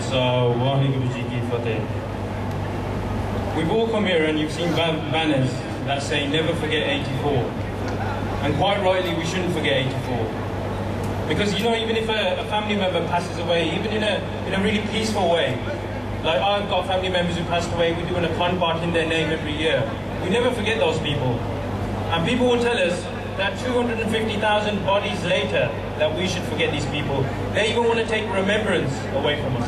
Khalsa, Waheguru Ji Ki Fateh. We've all come here and you've seen banners that say never forget 84. And quite rightly we shouldn't forget 84. Because you know, even if a family member passes away, even in a really peaceful way, like I've got family members who passed away, we do an Akhand Path in their name every year. We never forget those people. And people will tell us that 250,000 bodies later that we should forget these people. They even want to take remembrance away from us.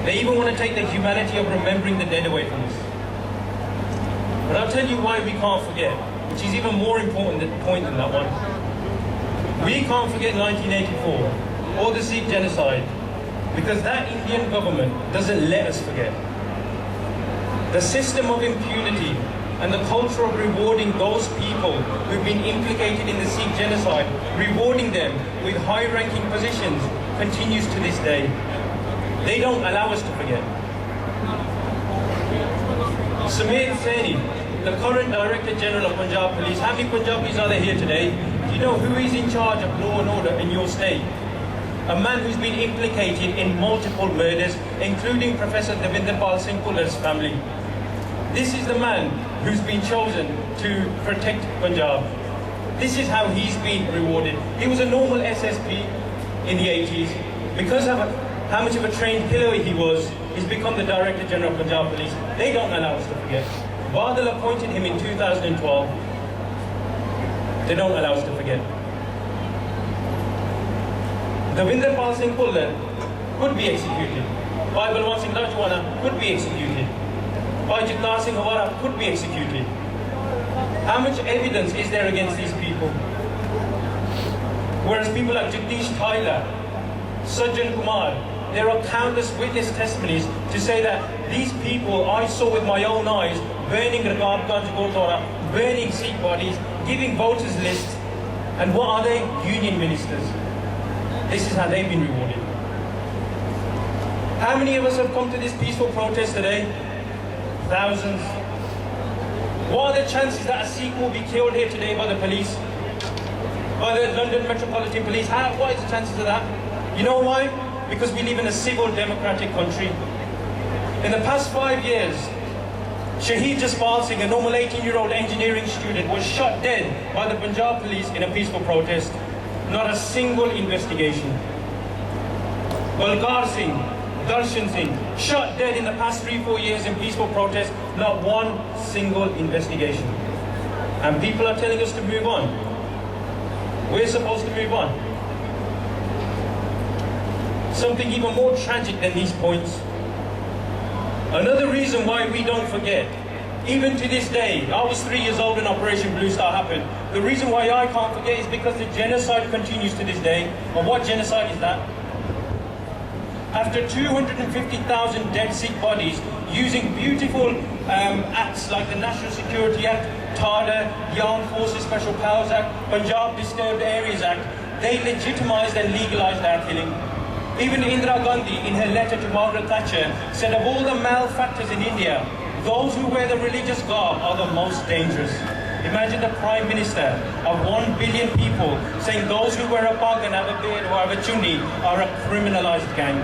They even want to take the humanity of remembering the dead away from us. But I'll tell you why we can't forget, which is even more important point than that one. We can't forget 1984 or the Sikh genocide because that Indian government doesn't let us forget. The system of impunity and the culture of rewarding those people who've been implicated in the Sikh genocide, rewarding them with high-ranking positions, continues to this day. They don't allow us to forget. Samir Saini, the current Director General of Punjab Police, how many Punjabis are there here today? Do you know who is in charge of law and order in your state? A man who's been implicated in multiple murders, including Professor Devinder Pal Singh Kuller's family. This is the man who's been chosen to protect Punjab. This is how he's been rewarded. He was a normal SSP in the 80s. Because of how much of a trained killer he was, he's become the Director General of Punjab Police. They don't allow us to forget. Badal appointed him in 2012. They don't allow us to forget. Devinder Pal Singh Kuller could be executed. Bhai Balwant Singh Rajoana could be executed. Bhai Jagtar Singh Hawara could be executed. How much evidence is there against these people? Whereas people like Jagdish Tyler, Sajjan Kumar, there are countless witness testimonies to say that these people I saw with my own eyes burning Rakabganj Gurdwara, burning Sikh bodies, giving voters lists, and what are they? Union ministers. This is how they've been rewarded. How many of us have come to this peaceful protest today? Thousands. What are the chances that a Sikh will be killed here today by the police? By the London Metropolitan Police? What is the chances of that? You know why? Because we live in a civil democratic country. In the past 5 years, Shaheed Jaspal Singh, a normal 18-year-old engineering student, was shot dead by the Punjab police in a peaceful protest. Not a single investigation. Balkar Singh, Darshan Singh, shot dead in the past 3-4 years in peaceful protest. Not one single investigation. And people are telling us to move on. We're supposed to move on. Something even more tragic than these points. Another reason why we don't forget, even to this day, I was 3 years old when Operation Blue Star happened. The reason why I can't forget is because the genocide continues to this day. And what genocide is that? After 250,000 dead Sikh bodies, using beautiful acts like the National Security Act, TADA, the Armed Forces Special Powers Act, Punjab Disturbed Areas Act, they legitimised and legalised our killing. Even Indira Gandhi, in her letter to Margaret Thatcher, said of all the malefactors in India, those who wear the religious garb are the most dangerous. Imagine the Prime Minister of 1 billion people saying those who wear a pug and have a beard or have a chunni are a criminalised gang.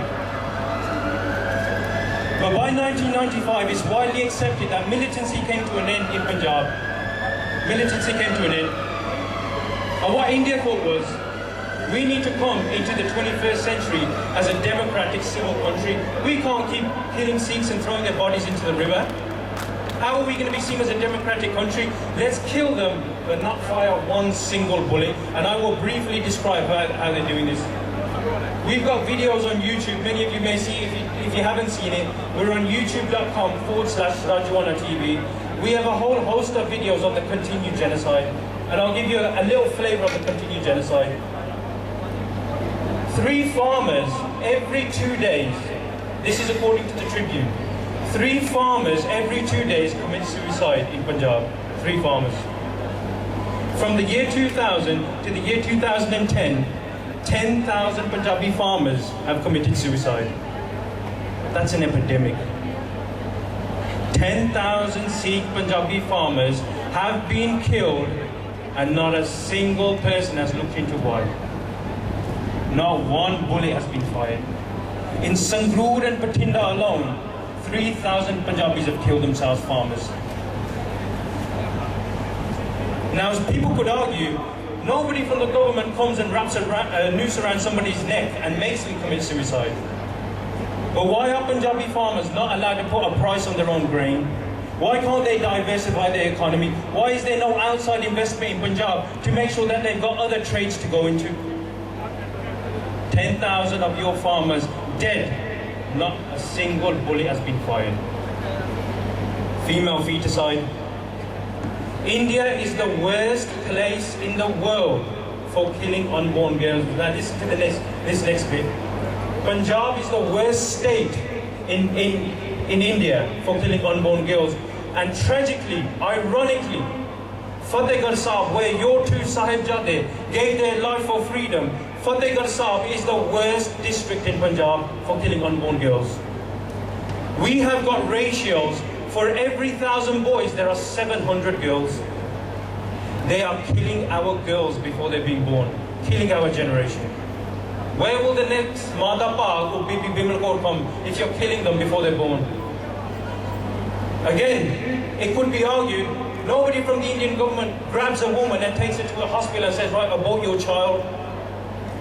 But by 1995, it's widely accepted that militancy came to an end in Punjab. Militancy came to an end. And what India thought was, we need to come into the 21st century as a democratic civil country. We can't keep killing Sikhs and throwing their bodies into the river. How are we going to be seen as a democratic country? Let's kill them, but not fire one single bullet. And I will briefly describe how they're doing this. We've got videos on YouTube. Many of you may see, if you haven't seen it, we're on youtube.com/RajoanaTV. We have a whole host of videos on the continued genocide. And I'll give you a little flavor of the continued genocide. 3 farmers every 2 days, this is according to the Tribune, 3 farmers every 2 days commit suicide in Punjab. 3 farmers. From the year 2000 to the year 2010, 10,000 Punjabi farmers have committed suicide. That's an epidemic. 10,000 Sikh Punjabi farmers have been killed and not a single person has looked into why. Not one bullet has been fired. In Sangat and Patinda alone, 3,000 Punjabis have killed themselves, farmers. Now, as people could argue, nobody from the government comes and wraps a noose around somebody's neck and makes them commit suicide. But why are Punjabi farmers not allowed to put a price on their own grain? Why can't they diversify their economy? Why is there no outside investment in Punjab to make sure that they've got other trades to go into? 10,000 of your farmers dead. Not a single bullet has been fired. Female feticide. India is the worst place in the world for killing unborn girls. Now listen to this next bit. Punjab is the worst state in India for killing unborn girls. And tragically, ironically, Fatehgarh Sahib, where your two Sahibzade gave their life for freedom, Fatehgarh Sahib is the worst district in Punjab for killing unborn girls. We have got ratios. For every 1,000 boys, there are 700 girls. They are killing our girls before they're being born, killing our generation. Where will the next Mada Pag or Bibi Bimal Kaur come if you're killing them before they're born? Again, it could be argued, nobody from the Indian government grabs a woman and takes her to a hospital and says, right, abort your child.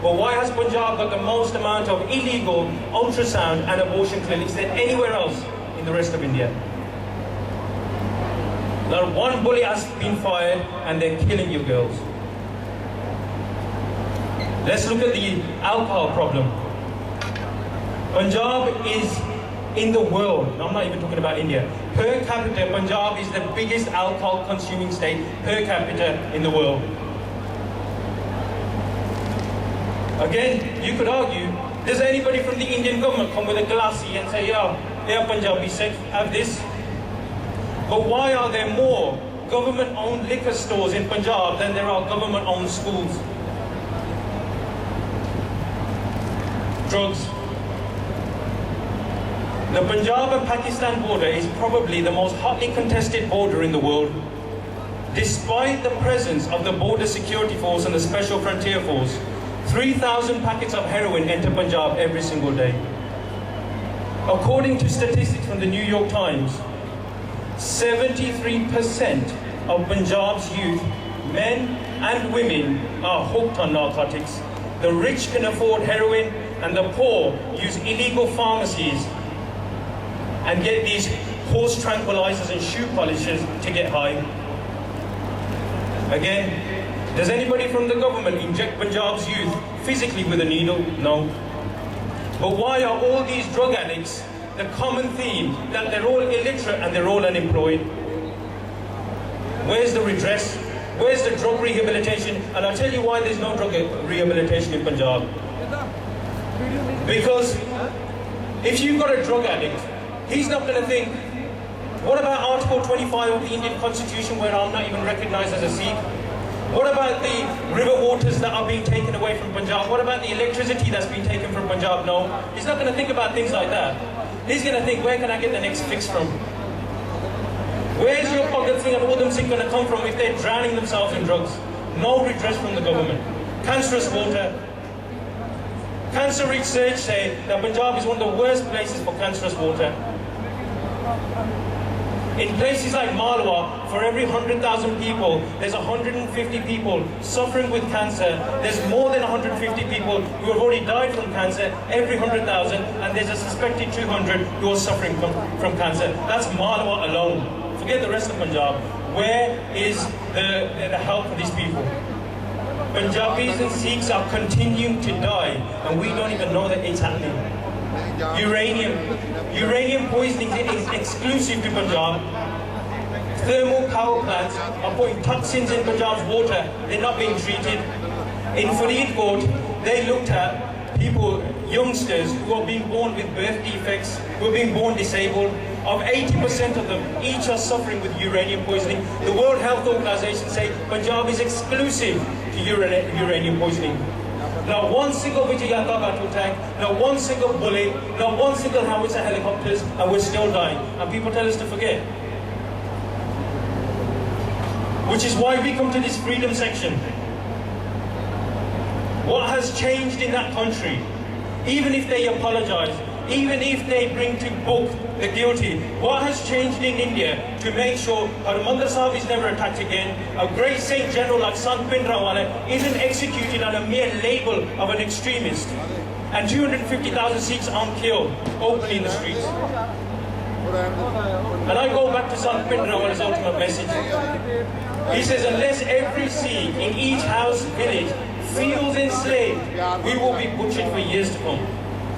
But why has Punjab got the most amount of illegal ultrasound and abortion clinics than anywhere else in the rest of India? Not one bullet has been fired and they're killing you girls. Let's look at the alcohol problem. Punjab is in the world, I'm not even talking about India, per capita, Punjab is the biggest alcohol consuming state per capita in the world. Again, you could argue, does anybody from the Indian government come with a glassy and say, yeah, Punjabi sick, have this? But why are there more government-owned liquor stores in Punjab than there are government-owned schools? Drugs. The Punjab and Pakistan border is probably the most hotly contested border in the world. Despite the presence of the Border Security Force and the Special Frontier Force, 3,000 packets of heroin enter Punjab every single day. According to statistics from the New York Times, 73% of Punjab's youth, men and women, are hooked on narcotics. The rich can afford heroin and the poor use illegal pharmacies and get these horse tranquilizers and shoe polishers to get high. Again, does anybody from the government inject Punjab's youth physically with a needle? No. But why are all these drug addicts the common theme that they're all illiterate and they're all unemployed? Where's the redress? Where's the drug rehabilitation? And I'll tell you why there's no drug rehabilitation in Punjab. Because if you've got a drug addict, he's not going to think, what about Article 25 of the Indian Constitution where I'm not even recognized as a Sikh? What about the river waters that are being taken away from Punjab? What about the electricity that's been taken from Punjab? No, he's not going to think about things like that. He's going to think, where can I get the next fix from? Where's your Bhagat Singh and Udham Singh going to come from if they're drowning themselves in drugs? No redress from the government. Cancerous water. Cancer research say that Punjab is one of the worst places for cancerous water. In places like Malwa, for every 100,000 people, there's 150 people suffering with cancer. There's more than 150 people who have already died from cancer every 100,000, and there's a suspected 200 who are suffering from cancer. That's Malwa alone. Forget the rest of Punjab. Where is the help for these people? Punjabis and Sikhs are continuing to die, and we don't even know that it's happening. Uranium poisoning is exclusive to Punjab. Thermal power plants are putting toxins in Punjab's water. They're not being treated. In Faridkot, they looked at people, youngsters who are being born with birth defects, who are being born disabled. Of 80% of them, each are suffering with uranium poisoning. The World Health Organization say Punjab is exclusive to uranium poisoning. Not one single Vijayaka battle tank, not one single bullet, not one single howitzer helicopters, and we're still dying. And people tell us to forget. Which is why we come to this freedom section. What has changed in that country? Even if they apologize, even if they bring to book the guilty. What has changed in India to make sure Harmandir Sahib is never attacked again, a great Saint General like Sant Rajoana isn't executed on a mere label of an extremist, and 250,000 Sikhs aren't killed openly in the streets. And I go back to Sant Rajoana's ultimate message. He says, unless every Sikh in each house, village feels enslaved, we will be butchered for years to come,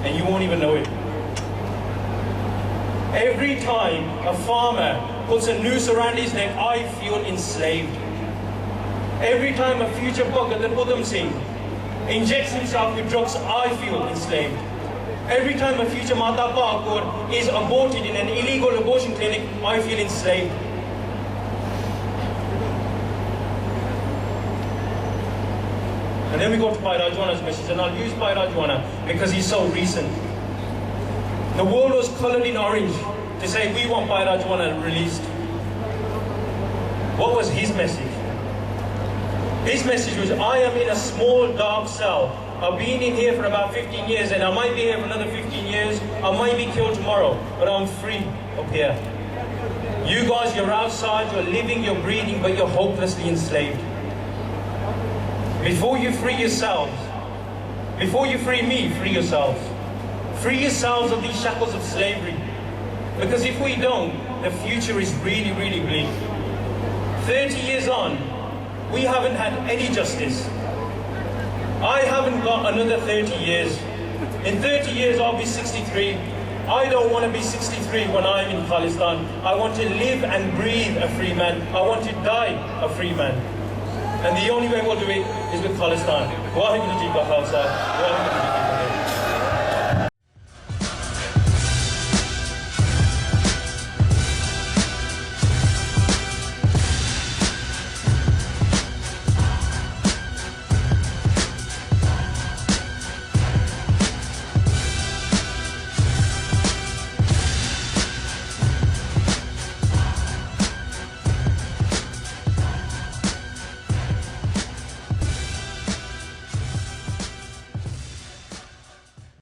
and you won't even know it. Every time a farmer puts a noose around his neck, I feel enslaved. Every time a future Bhagat Udham Singh injects himself with drugs, I feel enslaved. Every time a future Mata Pakur is aborted in an illegal abortion clinic, I feel enslaved. And then we go to Bhai Rajoana's message, and I'll use Bhai Rajoana because he's so recent. The world was coloured in orange to say we want Bhai Rajoana released. What was his message? His message was, I am in a small dark cell. I've been in here for about 15 years, and I might be here for another 15 years. I might be killed tomorrow, but I'm free up here. You guys, you're outside, you're living, you're breathing, but you're hopelessly enslaved. Before you free yourselves, before you free me, free yourselves. Free yourselves of these shackles of slavery. Because if we don't, the future is really, really bleak. 30 years on, we haven't had any justice. I haven't got another 30 years. In 30 years, I'll be 63. I don't want to be 63 when I'm in Khalistan. I want to live and breathe a free man. I want to die a free man. And the only way we'll do it is with Khalistan. Waheguru Ji Ka Khalsa, Waheguru Ji Ki Fateh.